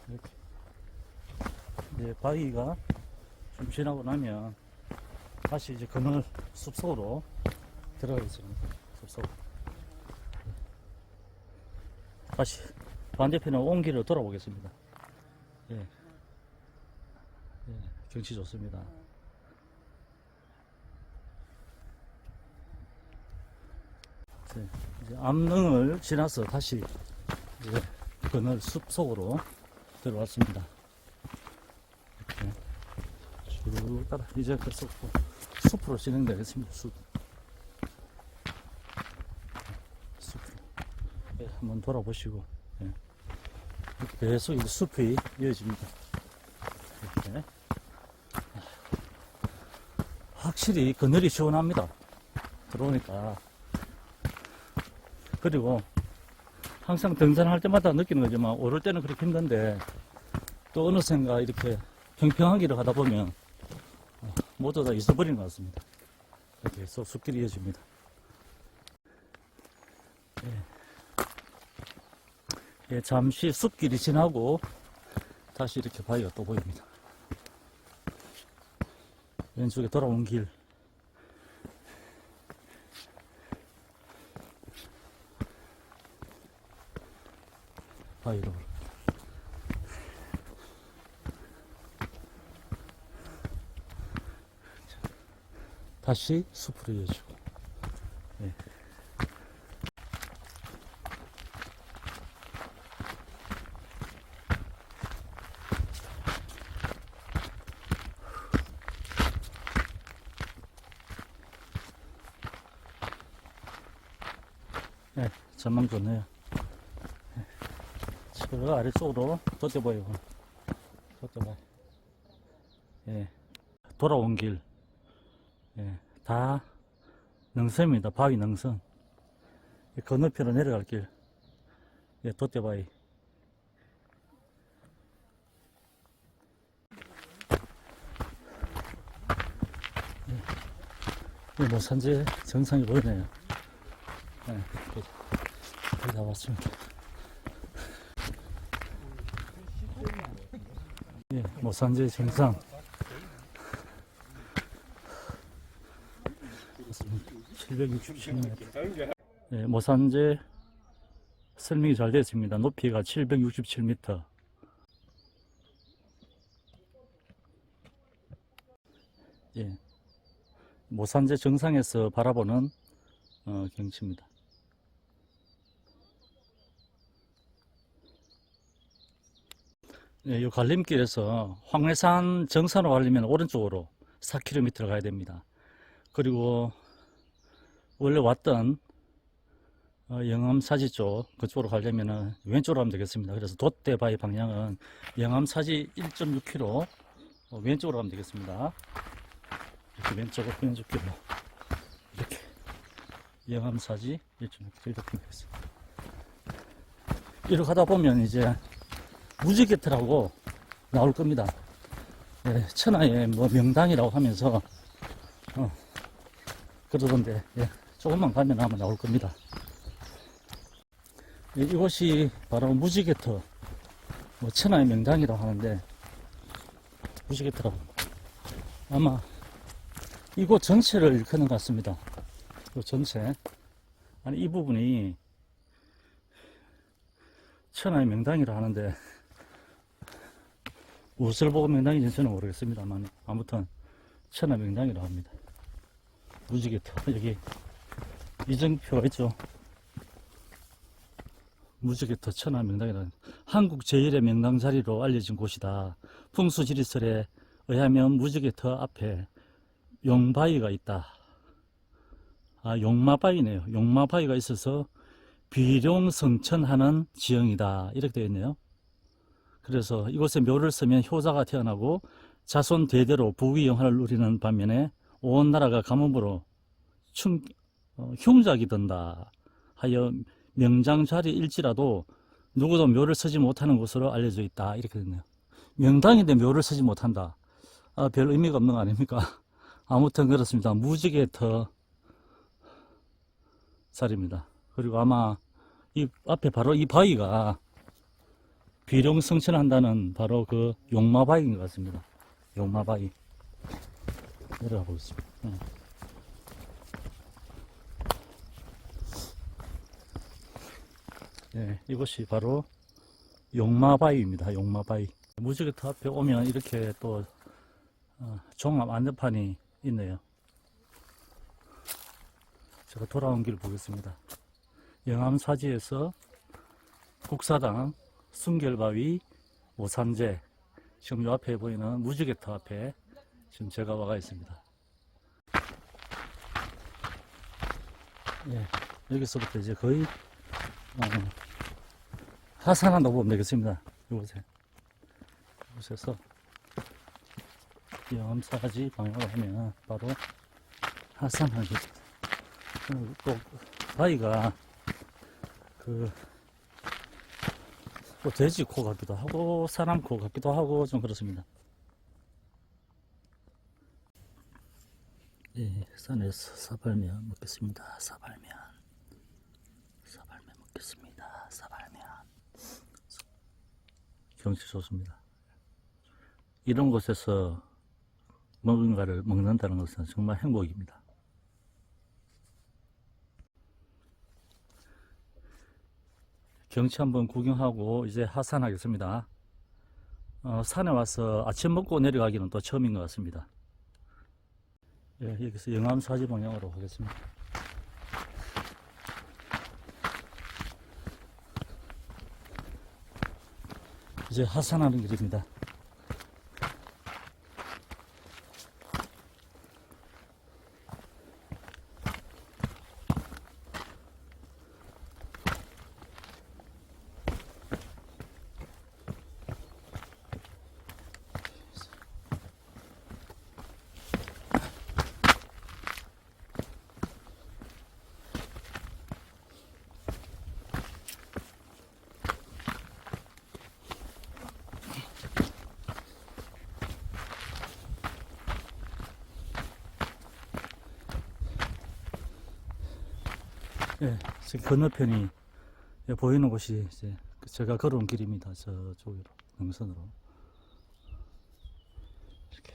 이렇게. 이제 바위가 좀 지나고 나면 다시 이제 그늘 숲속으로 들어가겠습니다. 숲속. 다시 반대편에 온 길을 돌아보겠습니다. 예. 예, 경치 좋습니다. 이제 암릉을 지나서 다시 이제 그늘 숲속으로 들어왔습니다. 이렇게 쭉 따라 이제 그 숲으로 진행되겠습니다. 숲으로 네, 한번 돌아보시고 네. 계속 이 숲이 이어집니다. 이렇게 확실히 그늘이 시원합니다. 들어오니까. 그리고 항상 등산할 때마다 느끼는 거지만 오를 때는 그렇게 힘든데 또 어느샌가 이렇게 평평한 길을 가다 보면 모두 다 잊어버리는 것 같습니다. 이렇게 계속 숲길이 이어집니다. 네. 예, 잠시 숲길이 지나고 다시 이렇게 바위가 또 보입니다. 왼쪽에 돌아온 길. 바위로. 다시 숲으로 이어지고. 예. 네, 전망 좋네요. 네. 저 아래쪽으로 저쪽 보이고, 저쪽 봐요. 예, 돌아온 길, 예, 다 능선입니다. 바위 능선. 건너편으로 내려갈 길, 예, 돛대바위. 예, 모산재 정상이 보이네요. 예, 거의 다 왔습니다. 예, 모산재 정상. 767m. 예, 모산재 설명이 잘 되어 있습니다. 높이가 767m. 예, 모산재 정상에서 바라보는 경치입니다. 예, 이 갈림길에서 황해산 정상으로 가려면 오른쪽으로 4km 가야 됩니다. 그리고 원래 왔던 영암사지 쪽 그쪽으로 가려면 왼쪽으로 가면 되겠습니다. 그래서 돛대바위 방향은 영암사지 1.6km 왼쪽으로 가면 되겠습니다. 이렇게 왼쪽으로 이렇게 영암사지 1.6km 이렇게 되겠습니다. 이렇게 가다 보면 이제 무지개터라고 나올 겁니다. 예, 천하의 뭐 명당이라고 하면서 그러던데, 예, 조금만 가면 아마 나올 겁니다. 예, 이곳이 바로 무지개터, 뭐 천하의 명당이라고 하는데 무지개터라고 아마 이곳 전체를 일컫는 것 같습니다. 이 전체, 아니 이 부분이 천하의 명당이라 하는데 무엇을 보고 명당인지는 저는 모르겠습니다만 아무튼 천하의 명당이라고 합니다. 무지개터, 여기 이정표가 있죠. 무지개터 천하의 명당이라는 한국 제1의 명당 자리로 알려진 곳이다. 풍수지리설에 의하면 무지개터 앞에 용바위가 있다. 아, 용마바위네요. 용마바위가 있어서 비룡성천하는 지형이다. 이렇게 되어 있네요. 그래서 이곳에 묘를 쓰면 효자가 태어나고 자손 대대로 부귀영화를 누리는 반면에 온 나라가 가뭄으로 흉작이 든다 하여 명당 자리일지라도 누구도 묘를 쓰지 못하는 곳으로 알려져 있다. 이렇게 됐네요. 명당인데 묘를 쓰지 못한다. 아, 별 의미가 없는 거 아닙니까? 아무튼 그렇습니다. 무지개터 자리입니다. 그리고 아마 이 앞에 바로 이 바위가 비룡성천한다는 바로 그 용마바위인 것 같습니다. 용마바위. 내려가 보겠습니다. 네, 이곳이 바로 용마바위입니다. 용마바위. 무지개터 앞에 오면 이렇게 또 종합 안내판이 있네요. 제가 돌아온 길 보겠습니다. 영암사지에서 국사당, 순결바위, 모산재, 지금 이 앞에 보이는 무지개터 앞에 지금 제가 와가 있습니다. 예, 여기서부터 이제 거의 하산한다고 보면 되겠습니다. 이곳에서 영암사지 방향으로 하면 바로 하산하겠습니다. 또 바위가 또 돼지 코 같기도 하고 사람 코 같기도 하고 좀 그렇습니다. 예, 산에서 사발면 먹겠습니다. 사발면 먹겠습니다. 사발면. 경치 좋습니다. 이런 곳에서 뭔가를 먹는다는 것은 정말 행복입니다. 경치 한번 구경하고 이제 하산하겠습니다. 산에 와서 아침 먹고 내려가기는 또 처음인 것 같습니다. 예, 여기서 영암 사지 방향으로 가겠습니다. 이제 하산하는 길입니다. 예, 지금 건너편이 보이는 곳이 이제 제가 걸어온 길입니다. 저쪽으로, 능선으로. 이렇게.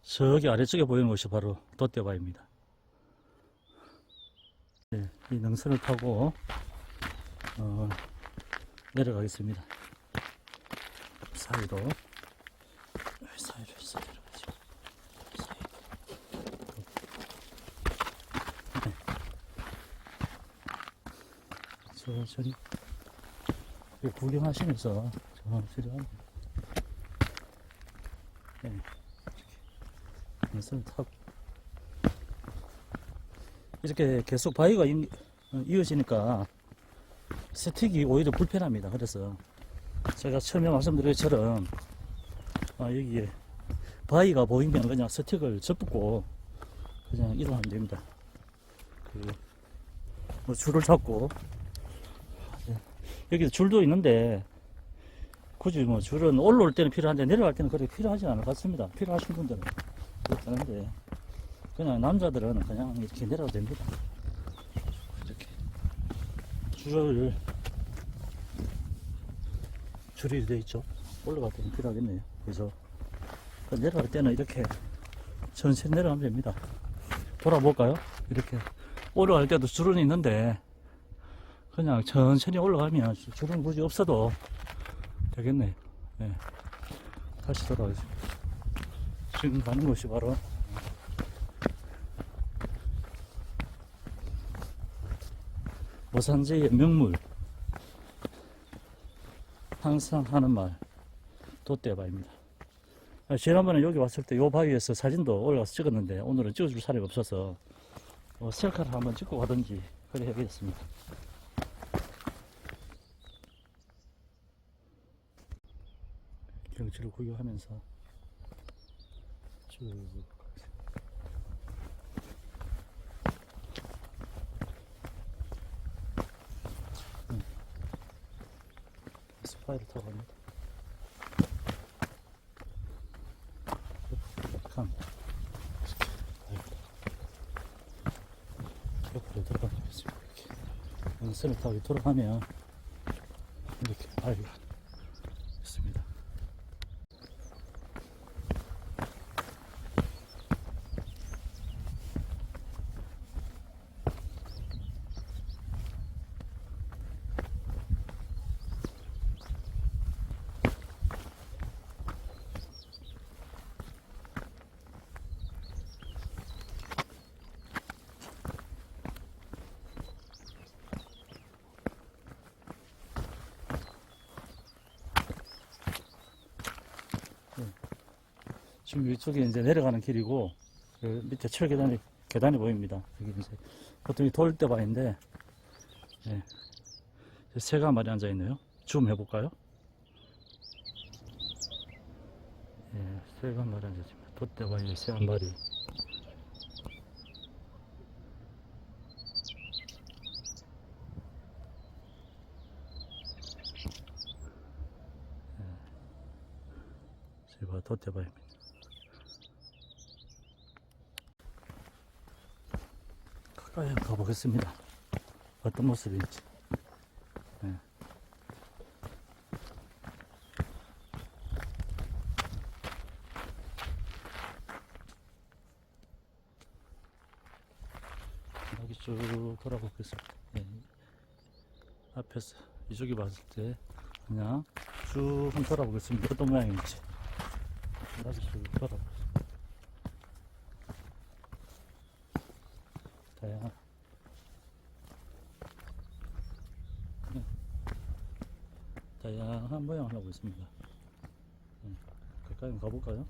저기 아래쪽에 보이는 곳이 바로 돛대바입니다. 예, 이 능선을 타고, 내려가겠습니다. 사이로. 사이로 내려가죠. 천천히 구경하시면서 천천히 하면 네, 이렇게 타고 이렇게 계속 바위가 이어지니까 세틱이 오히려 불편합니다. 그래서 제가 처음에 말씀드린 것처럼 여기에 바위가 보이면 그냥 스틱을 접고 그냥 이동하면 됩니다. 뭐 줄을 잡고 여기 줄도 있는데 굳이 뭐 줄은 올라올 때는 필요한데 내려갈 때는 그렇게 필요하지 않을 것 같습니다. 필요하신 분들은 그렇다는데 그냥 남자들은 그냥 이렇게 내려도 됩니다. 이렇게 줄이 되어 있죠. 올라갈 때는 필요하겠네요. 그래서 내려갈 때는 이렇게 천천히 내려가면 됩니다. 돌아볼까요? 이렇게 올라갈 때도 줄은 있는데 그냥 천천히 올라가면 줄은 굳이 없어도 되겠네요. 네. 다시 돌아가겠습니다. 지금 가는 곳이 바로 모산제의 명물, 항상 하는 말 돛대바입니다. 지난번에 여기 왔을 때 이 바위에서 사진도 올라가서 찍었는데 오늘은 찍어줄 사람이 없어서 셀카를 한번 찍고 가든지 그래 해야겠습니다. 경치를 구경하면서 쭉 스파이를 타고 갑니다. 옆으로 돌아가겠습니다. 이렇게 연선을 타고 돌아가면 이렇게 바위가 있습니다. 지금 이쪽에 이제 내려가는 길이고, 그 밑에 철 계단이 보입니다. 여기 이제 보통 돌대바인데, 예, 새가 한 마리 앉아있네요. 줌 해볼까요? 예, 새가 한 마리 앉아있습니다. 돌대바에 새 한 마리. 제가 돛대바입니다. 가까이 가보겠습니다. 어떤 모습인지. 네. 쭉 돌아보겠습니다. 예. 앞에서 이쪽에 봤을 때 그냥 쭉 한번 돌아보겠습니다. 어떤 모양인지. 다시 쭉 돌아보겠습니다. 다양한 다양한 모양을 하고 있습니다. 가까이 한번 가볼까요?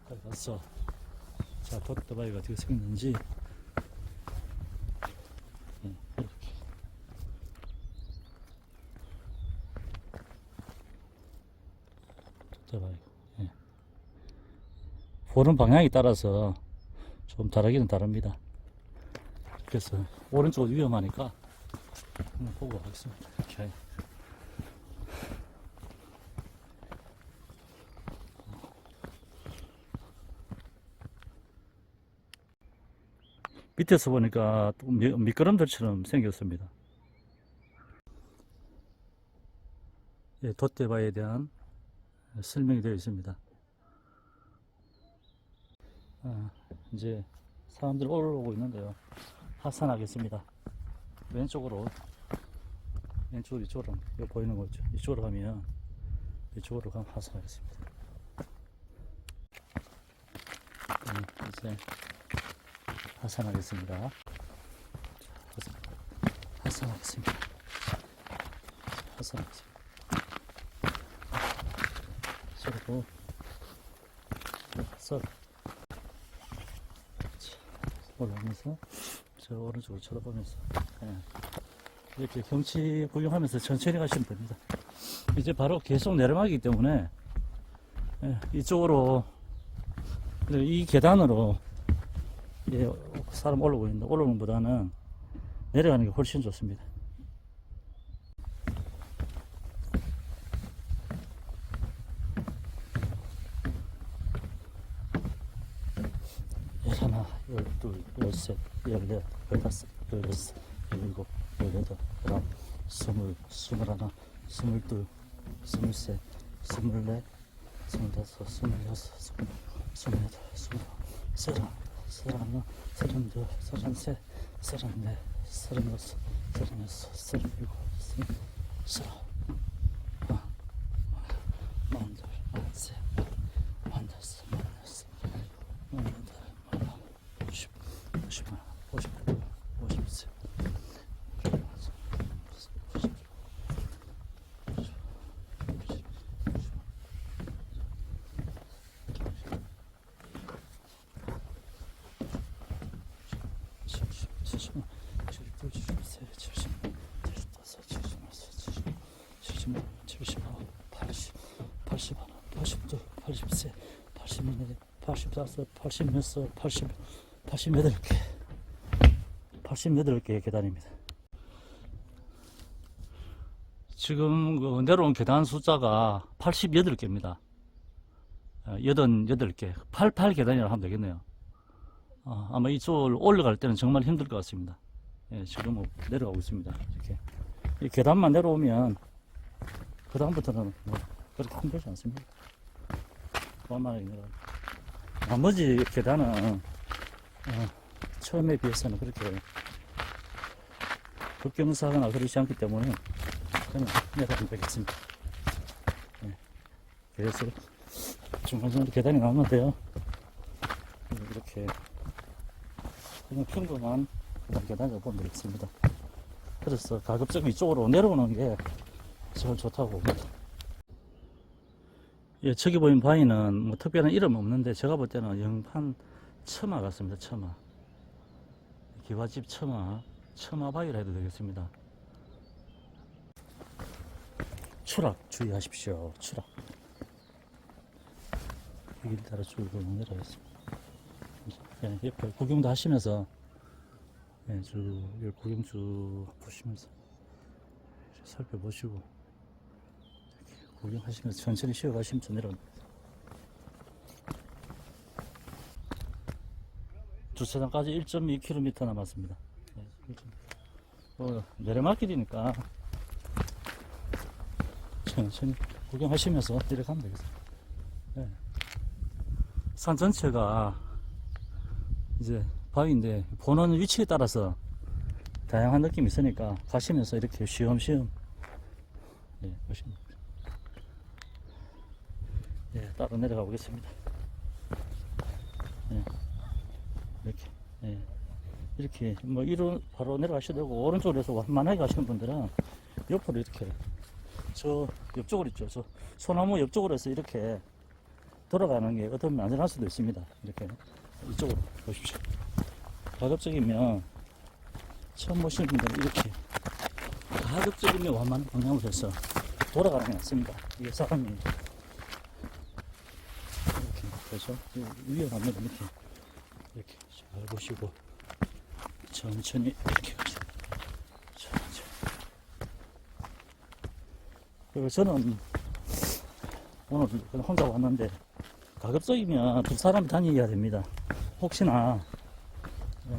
가까이 가서 자, 돛대바위가 어떻게 생겼는지 이렇게 돛대바위 보는 방향에 따라서 좀 다르기는 다릅니다. 그래서 오른쪽은 위험하니까 한번 보고 가겠습니다. 이렇게. 밑에서 보니까 미끄럼들처럼 생겼습니다. 예, 돛대바위에 대한 설명이 되어 있습니다. 이제 사람들이 올라오고 있는데요. 하산하겠습니다. 왼쪽으로 이쪽으로 여기 보이는 거죠. 이쪽으로 가면 이쪽으로 가면 하산하겠습니다. 이제 하산하겠습니다. 하산하겠습니다. 하산하겠습니다. 서로 올라오면서 저 오른쪽으로 쳐다보면서 이렇게 경치 구경하면서 천천히 가시면 됩니다. 이제 바로 계속 내려가기 때문에 이쪽으로 이 계단으로 사람 올라오고 있는데 올라오는 것보다는 내려가는 게 훨씬 좋습니다. 열하나, 열둘, 열셋, 열넷, 열다섯, 열여섯, 열일곱, 열여덟, 열아홉, 스물, 스물하나, 스물둘, 스물셋, 스물넷, 스물다섯, 스물여섯, 스물여덟, 스물아홉, 서른하나, 서른둘, 서른셋, 서른넷, 서른여섯, 서른여섯, 서른일곱, 서른아홉, 마흔둘, 마흔셋, 마흔다섯, 마흔여섯, 마흔여덟, 마흔아홉, 50, 51, 52, 53, 88개 계단입니다. 지금 그 내려온 계단 숫자가 88개입니다. 88개, 88계단이라고 하면 되겠네요. 아마 이쪽을 올라갈 때는 정말 힘들 것 같습니다. 지금 뭐 내려가고 있습니다. 이렇게. 이 계단만 내려오면 그 다음부터는 뭐 그렇게 힘들지 않습니다. 만만하게 내려가고. 나머지 계단은 처음에 비해서는 그렇게 급경사거나 그러지 않기 때문에 그냥 내려가면 되겠습니다. 그래서 중간중간 계단이 나오는데요. 이렇게 그냥 평범한 그런 계단이라고 보면 되겠습니다. 그래서 가급적 이쪽으로 내려오는 게 제일 좋다고 봅니다. 예, 저기 보이는 바위는 뭐 특별한 이름 없는데 제가 볼 때는 영판 처마 같습니다. 처마. 기와집 처마 바위라 해도 되겠습니다. 추락 주의하십시오. 추락. 여기 따라 쭉 내려가겠습니다. 예, 옆에 구경도 하시면서 쭉 구경 쭉 보시면서 살펴보시고 구경하시면서 천천히 쉬어가시면서 내려갑니다. 주차장까지 1.2km 남았습니다. 내려막길이니까 천천히 구경하시면서 내려가면 되겠습니다. 산 전체가 이제 바위인데 보는 위치에 따라서 다양한 느낌이 있으니까 가시면서 이렇게 쉬엄쉬엄 보시면 따로 내려가 보겠습니다. 이렇게 이렇게 뭐 이로 바로 내려가셔도 되고, 오른쪽으로 해서 완만하게 가시는 분들은 옆으로 이렇게 저 옆쪽으로 있죠. 저 소나무 옆쪽으로 해서 이렇게 돌아가는 게 어떻게 보면 안전할 수도 있습니다. 이렇게 이쪽으로 보십시오. 가급적이면 처음 오시는 분들은 이렇게 가급적이면 완만한 방향으로 해서 돌아가는 게 낫습니다. 이게 사람이 이렇게 그래서 위험하면 이렇게 잘 보시고 천천히 이렇게 가세요. 천천히. 그리고 저는 오늘 그냥 혼자 왔는데 가급적이면 두 사람 다녀야 됩니다. 혹시나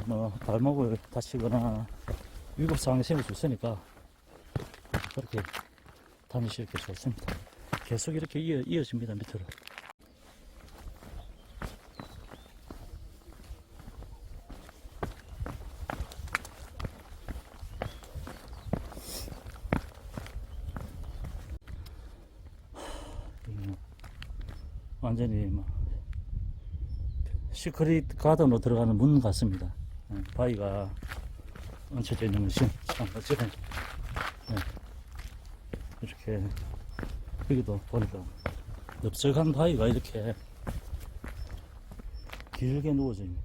뭐 발목을 다치거나 위급 상황에 생길 수 있으니까 그렇게 다니시는 게 좋습니다. 계속 이렇게 이어집니다. 밑으로. 완전히 뭐 시크릿 가든으로 들어가는 문 같습니다. 바위가 얹혀져 있는 것이 참 멋지네. 이렇게 여기도 보니까 넓적한 바위가 이렇게 길게 누워져 있네.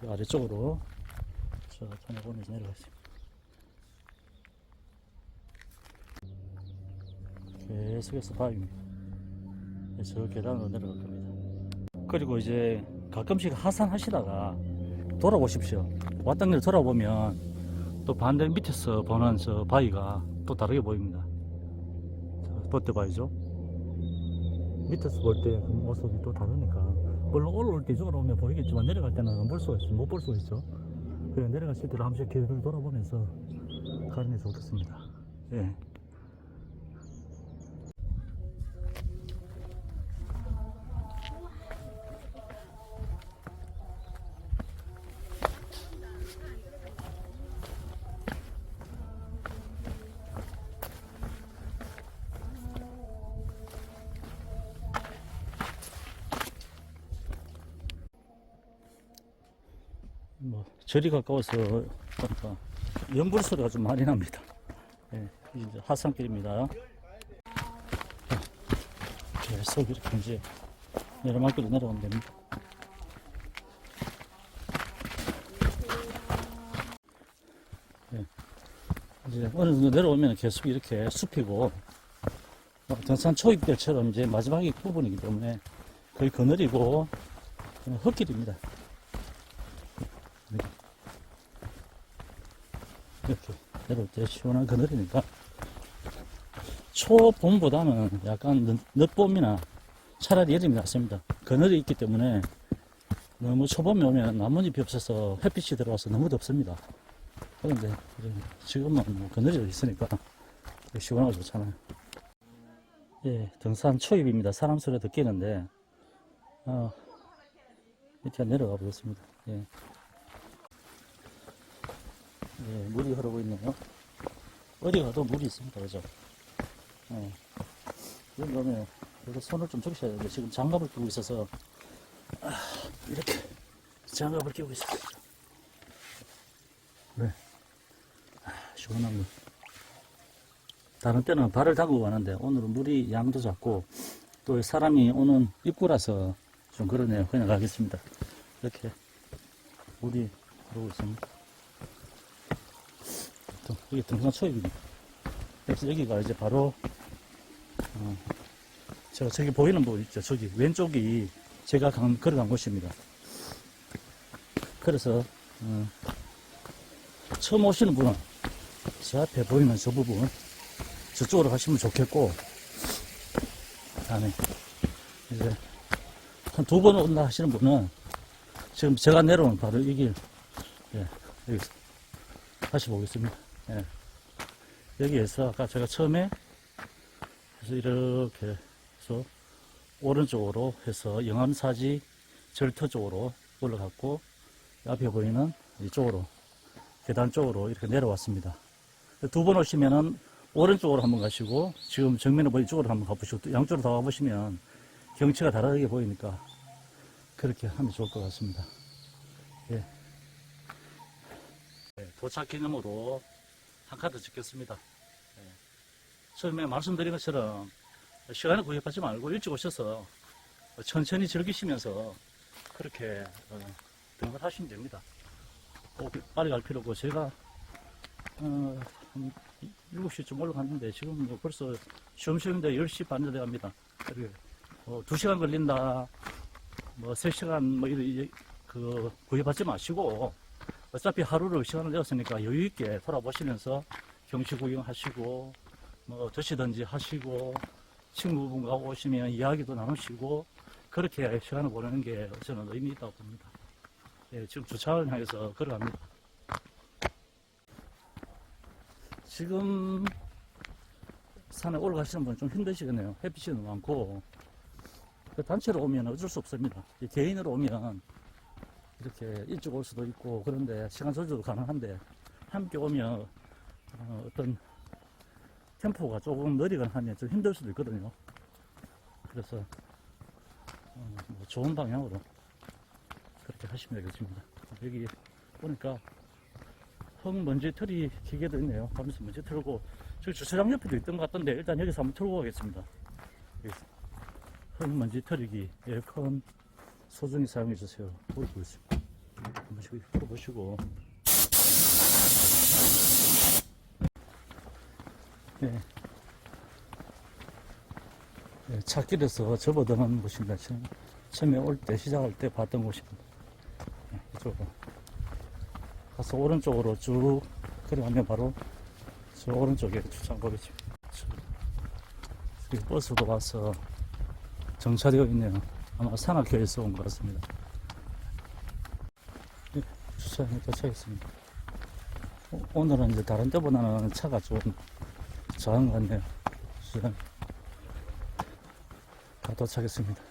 아래쪽으로 천천히 보면서 내려가겠습니다. 계속해서 바위입니다. 저 계단으로 내려갈 겁니다. 그리고 이제 가끔씩 하산하시다가 돌아보십시오. 왔던 길 돌아보면 또 반대 밑에서 보는 저 바위가 또 다르게 보입니다. 버트 바위죠. 밑에서 볼 때 그 모습이 또 다르니까, 물론 올라올 때 이쪽으로 오면 보이겠지만 내려갈 때는 못 볼 수가 있죠. 못 볼 수가 있죠. 그래서 내려갔을 때도 한 번씩 길을 돌아보면서 가는 게 좋겠습니다. 예. 뭐 절이 가까워서 그러니까 연불 소리가 좀 많이 납니다. 이제 하산길입니다. 계속 이렇게 이제 내려막길로 내려가면 됩니다. 이제 어느 정도 내려오면 계속 이렇게 숲이고, 등산 초입길처럼 이제 마지막에 부분이기 때문에 거의 그늘이고 흙길입니다. 이렇게 내려올 때 시원한 그늘이니까 초봄보다는 약간 늦봄이나 차라리 여름이 낫습니다. 그늘이 있기 때문에 너무 초봄에 오면 나뭇잎이 없어서 햇빛이 들어와서 너무 덥습니다. 그런데 지금은 뭐 그늘이 있으니까 시원하고 좋잖아요. 예, 등산 초입입니다. 사람 소리 듣기는데 밑에 내려가 보겠습니다. 예. 예, 물이 흐르고 있네요. 어디 가도 물이 있습니다. 그죠? 예. 그러면 여기 손을 좀 적셔야 되는데 지금 장갑을 끼고 있어서 이렇게 장갑을 끼고 있어요. 네. 시원한 물. 다른 때는 발을 담그고 가는데 오늘은 물이 양도 작고 또 사람이 오는 입구라서 좀 그러네요. 그냥 가겠습니다. 이렇게 물이 흐르고 있습니다. 여기 등산 초입입니다. 그래서 여기가 이제 바로 제가 저기 보이는 부분 있죠. 저기 왼쪽이 제가 걸어간 곳입니다. 그래서 처음 오시는 분은 제 앞에 보이는 저 부분 저쪽으로 가시면 좋겠고, 그다음에 이제 한 두 번 온다 하시는 분은 지금 제가 내려온 바로 이 길, 예, 여기서 다시 보겠습니다. 예. 여기에서 아까 제가 처음에 해서 이렇게 해서 오른쪽으로 해서 영암사지 절터 쪽으로 올라갔고 앞에 보이는 이쪽으로 계단 쪽으로 이렇게 내려왔습니다. 두 번 오시면은 오른쪽으로 한번 가시고 지금 정면에 보이는 이쪽으로 한번 가보시고 또 양쪽으로 다 가보시면 경치가 다르게 보이니까 그렇게 하면 좋을 것 같습니다. 예. 도착 기념으로 한 카드 찍겠습니다. 예. 처음에 말씀드린 것처럼 시간을 구입하지 말고 일찍 오셔서 천천히 즐기시면서 그렇게 등을 하시면 됩니다. 꼭 빨리 갈 필요 없고 제가 한 7시쯤 올라갔는데 지금 뭐 벌써 쉬엄쉬엄인데 10시 반에 돼갑니다. 2시간 걸린다 뭐 3시간 뭐 그 구입하지 마시고 어차피 하루를 시간을 내었으니까 여유있게 돌아보시면서 경치 구경하시고 뭐 드시든지 하시고 친구분과 오시면 이야기도 나누시고 그렇게 시간을 보내는 게 저는 의미 있다고 봅니다. 예, 지금 주차를 향해서 걸어갑니다. 지금 산에 올라가시는 분은 좀 힘드시겠네요. 햇빛이 너무 많고 단체로 오면 어쩔 수 없습니다. 개인으로 오면 이렇게 일찍 올 수도 있고 그런데 시간 조절도 가능한데 함께 오면 어떤 템포가 조금 느리거나 하면 좀 힘들 수도 있거든요. 그래서 뭐 좋은 방향으로 그렇게 하시면 되겠습니다. 여기 보니까 흙먼지 털이 기계도 있네요. 하면서 먼지 털고 저기 주차장 옆에도 있던 것 같던데 일단 여기서 한번 털고 가겠습니다. 흙먼지 털이기 에어컨 소중히 사용해 주세요. 보이고 있습니다. 한 번씩 풀어보시고 네. 네, 찾길에서 접어드는 곳입니다. 처음에 올 때 시작할 때 봤던 곳입니다. 네, 이쪽으로 가서 오른쪽으로 쭉 걸어가면 바로 저 오른쪽에 주차장 보이겠습니다. 버스도 와서 정차되어 있네요. 아마 산악회에서 온 것 같습니다. 네, 주차장에 도착했습니다. 오늘은 이제 다른 때보다는 차가 좀 작은 것 같네요. 주차장 다 도착했습니다.